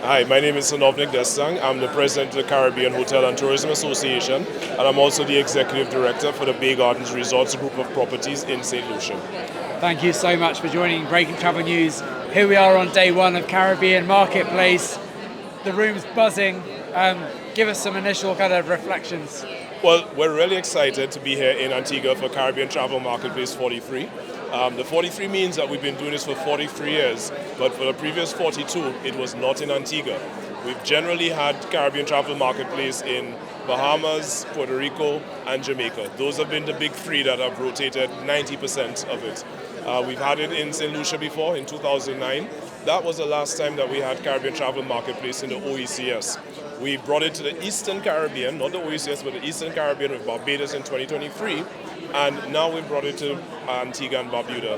Hi, my name is Sanovnik Destang. I'm the president of the Caribbean Hotel and Tourism Association, and I'm also the executive director for the Garddens Resorts group of properties in St. Lucia. Thank you so much for joining Breaking Travel News. Here we are on day one of Caribbean Marketplace. The room's buzzing. Give us some initial kind of reflections. Well, we're really excited to be here in Antigua for Caribbean Travel Marketplace 43. The 43 means that we've been doing this for 43 years, but for the previous 42, it was not in Antigua. We've generally had Caribbean Travel Marketplace in Bahamas, Puerto Rico, and Jamaica. Those have been the big three that have rotated 90% of it. We've had it in St. Lucia before, in 2009. That was the last time that we had Caribbean Travel Marketplace in the OECS. We brought it to the Eastern Caribbean, not the OECS, but the Eastern Caribbean with Barbados in 2023. And now we've brought it to Antigua and Barbuda.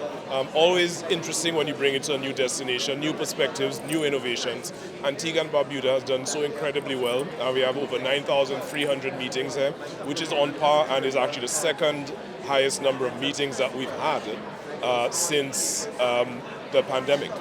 Always interesting when you bring it to a new destination, new perspectives, new innovations. Antigua and Barbuda has done so incredibly well. We have over 9,300 meetings here, which is on par and is actually the second highest number of meetings that we've had since the pandemic.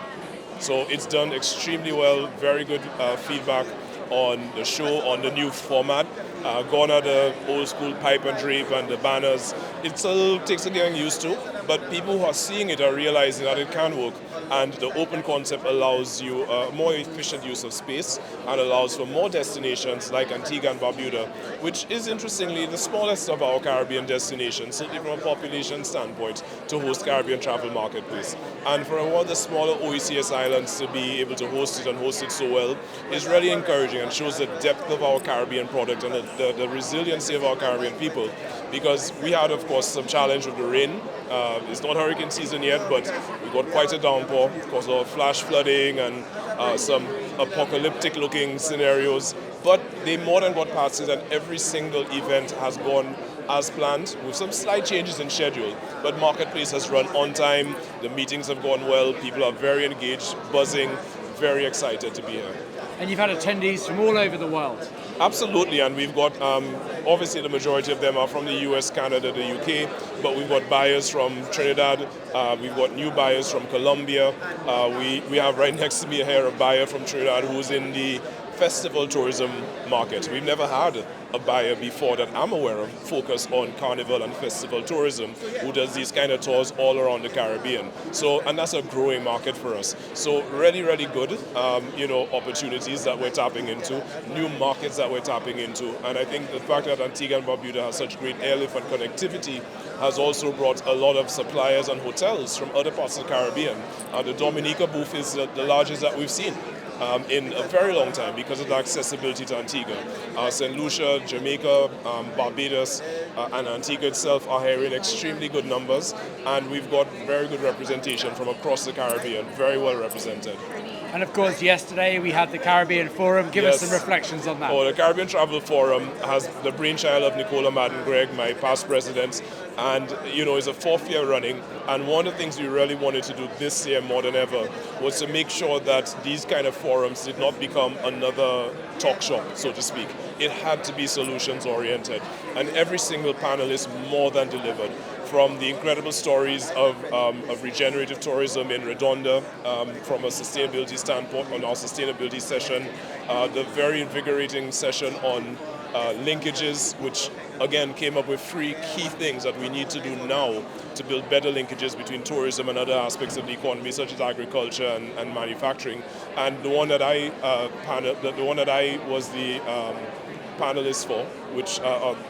So it's done extremely well, very good feedback on the show, on the new format. Gone are the old school pipe and drape and the banners. It still takes a getting used to, but people who are seeing it are realizing that it can work, and the open concept allows you a more efficient use of space and allows for more destinations like Antigua and Barbuda, which is interestingly the smallest of our Caribbean destinations, certainly from a population standpoint, to host Caribbean Travel Marketplace. And for one of the smaller OECS islands to be able to host it and host it so well is really encouraging and shows the depth of our Caribbean product and the resiliency of our Caribbean people, because we had, of course, some challenge with the rain. It's not hurricane season yet, but we got quite a downpour because of flash flooding and some apocalyptic looking scenarios. But they more than got past it, and every single event has gone as planned, with some slight changes in schedule. But Marketplace has run on time, the meetings have gone well, people are very engaged, buzzing, very excited to be here. And you've had attendees from all over the world. Absolutely, and we've got, obviously the majority of them are from the US, Canada, the UK, but we've got buyers from Trinidad, we've got new buyers from Colombia. We have right next to me here a buyer from Trinidad who's in the festival tourism market. We've never had a buyer before that I'm aware of focused on carnival and festival tourism who does these kind of tours all around the Caribbean. So, and that's a growing market for us. So really, really good, opportunities that we're tapping into, new markets that we're tapping into. And I think the fact that Antigua and Barbuda has such great airlift and connectivity has also brought a lot of suppliers and hotels from other parts of the Caribbean. The Dominica booth is the largest that we've seen in a very long time because of the accessibility to Antigua. St. Lucia, Jamaica, Barbados, and Antigua itself are here in extremely good numbers, and we've got very good representation from across the Caribbean, very well represented. And of course, yesterday we had the Caribbean Forum. Give us some reflections on that. Oh, the Caribbean Travel Forum has the brainchild of Nicola Madden-Gregg, my past president, and it's a fourth year running. And one of the things we really wanted to do this year more than ever was to make sure that these kind of forums did not become another talk shop, so to speak. It had to be solutions oriented, and every single panelist more than delivered. From the incredible stories of regenerative tourism in Redonda, from a sustainability standpoint on our sustainability session, the very invigorating session on linkages, which again came up with 3 key things that we need to do now to build better linkages between tourism and other aspects of the economy, such as agriculture and manufacturing. And the one that I was the panelist for,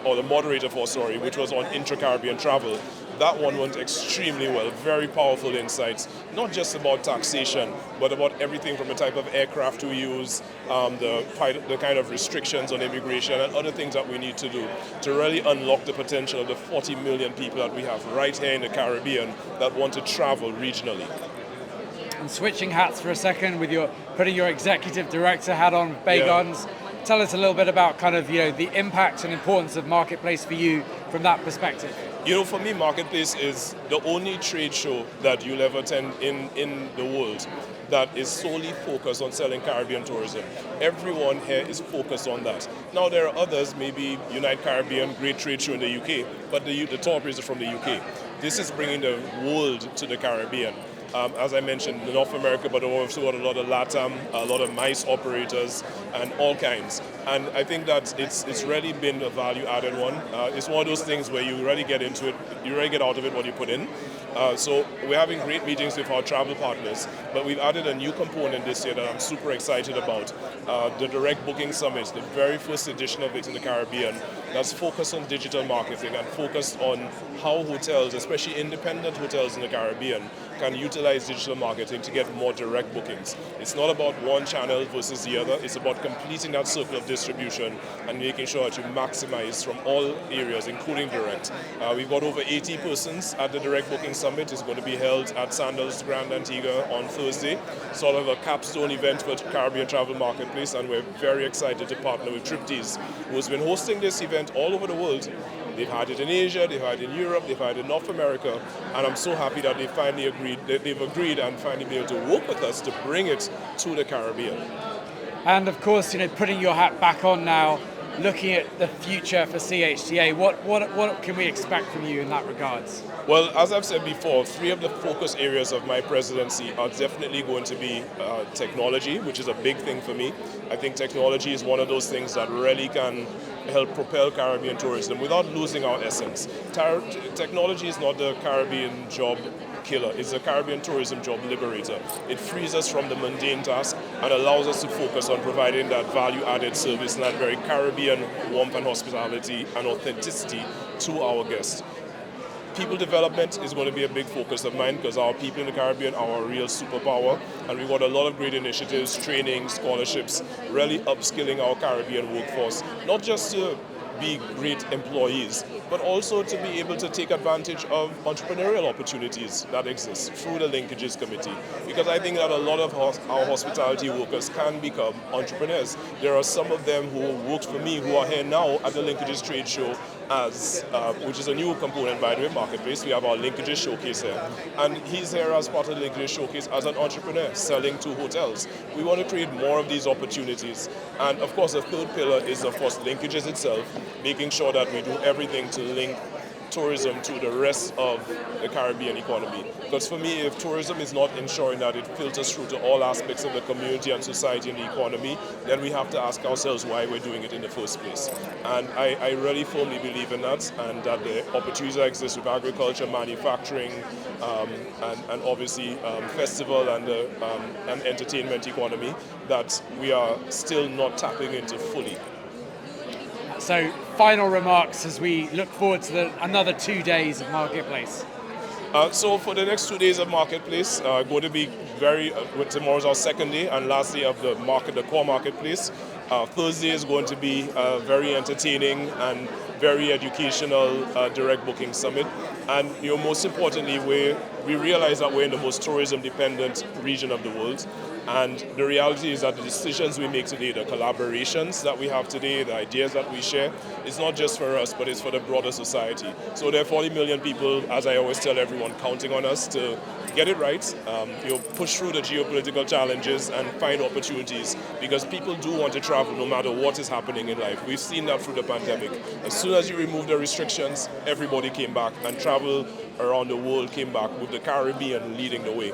or the moderator for, which was on intra-Caribbean travel. That one went extremely well, very powerful insights, not just about taxation, but about everything from the type of aircraft we use, the kind of restrictions on immigration and other things that we need to do to really unlock the potential of the 40 million people that we have right here in the Caribbean that want to travel regionally. And switching hats for a second, with putting your executive director hat on, Garddens. Tell us a little bit about the impact and importance of Marketplace for you from that perspective. For me, Marketplace is the only trade show that you'll ever attend in the world that is solely focused on selling Caribbean tourism. Everyone here is focused on that. Now, there are others, maybe Unite Caribbean, great trade show in the UK, but the top is from the UK. This is bringing the world to the Caribbean. as I mentioned, North America, but also got a lot of LATAM, a lot of MICE operators, and all kinds. And I think that it's really been a value-added one. It's one of those things where you really get into it, you really get out of it what you put in. So we're having great meetings with our travel partners, but we've added a new component this year that I'm super excited about. The Direct Booking Summit, the very first edition of it in the Caribbean, that's focused on digital marketing and focused on how hotels, especially independent hotels in the Caribbean, can utilize digital marketing to get more direct bookings. It's not about one channel versus the other, it's about completing that circle of distribution and making sure that you maximize from all areas, including direct. We've got over 80 persons at the Direct Booking Summit. It's going to be held at Sandals Grand Antigua on Thursday, sort of a capstone event for Caribbean Travel Marketplace, and we're very excited to partner with Triptease, who's been hosting this event all over the world. They've had it in Asia, they've had it in Europe, they've had it in North America, and I'm so happy that they've agreed and finally been able to work with us to bring it to the Caribbean. And of course, putting your hat back on now, looking at the future for CHTA, what can we expect from you in that regards? Well, as I've said before, 3 of the focus areas of my presidency are definitely going to be technology, which is a big thing for me. I think technology is one of those things that really can help propel Caribbean tourism without losing our essence. Technology is not the Caribbean job killer, it's a Caribbean tourism job liberator. It frees us from the mundane task and allows us to focus on providing that value-added service and that very Caribbean warmth and hospitality and authenticity to our guests. People development is going to be a big focus of mine because our people in the Caribbean are our real superpower, and we've got a lot of great initiatives, training, scholarships, really upskilling our Caribbean workforce, not just to be great employees, but also to be able to take advantage of entrepreneurial opportunities that exist through the Linkages Committee. Because I think that a lot of our hospitality workers can become entrepreneurs. There are some of them who worked for me who are here now at the Linkages Trade Show which is a new component, by the way, Marketplace. We have our Linkages Showcase here. And he's here as part of the Linkages Showcase as an entrepreneur selling to hotels. We want to create more of these opportunities. And of course, the third pillar is, of course, Linkages itself, making sure that we do everything to link tourism to the rest of the Caribbean economy. Because for me, if tourism is not ensuring that it filters through to all aspects of the community and society and the economy, then we have to ask ourselves why we're doing it in the first place. And I really firmly believe in that, and that the opportunities that exist with agriculture, manufacturing, and obviously festival and entertainment economy, that we are still not tapping into fully. So, final remarks as we look forward to another 2 days of Marketplace. So for the next 2 days of Marketplace, going to be tomorrow's our second day and last day of the core Marketplace. Thursday is going to be very entertaining and very educational direct booking summit. And most importantly, we realize that we're in the most tourism-dependent region of the world. And the reality is that the decisions we make today, the collaborations that we have today, the ideas that we share, it's not just for us, but it's for the broader society. So there are 40 million people, as I always tell everyone, counting on us to get it right, push through the geopolitical challenges and find opportunities, because people do want to travel no matter what is happening in life. We've seen that through the pandemic. As soon as you remove the restrictions, everybody came back, and travel around the world came back, with the Caribbean leading the way.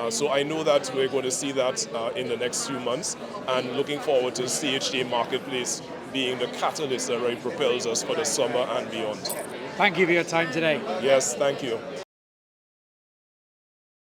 So I know that we're going to see that in the next few months, and looking forward to CHTA Marketplace being the catalyst that really propels us for the summer and beyond. Thank you for your time today. Yes, thank you.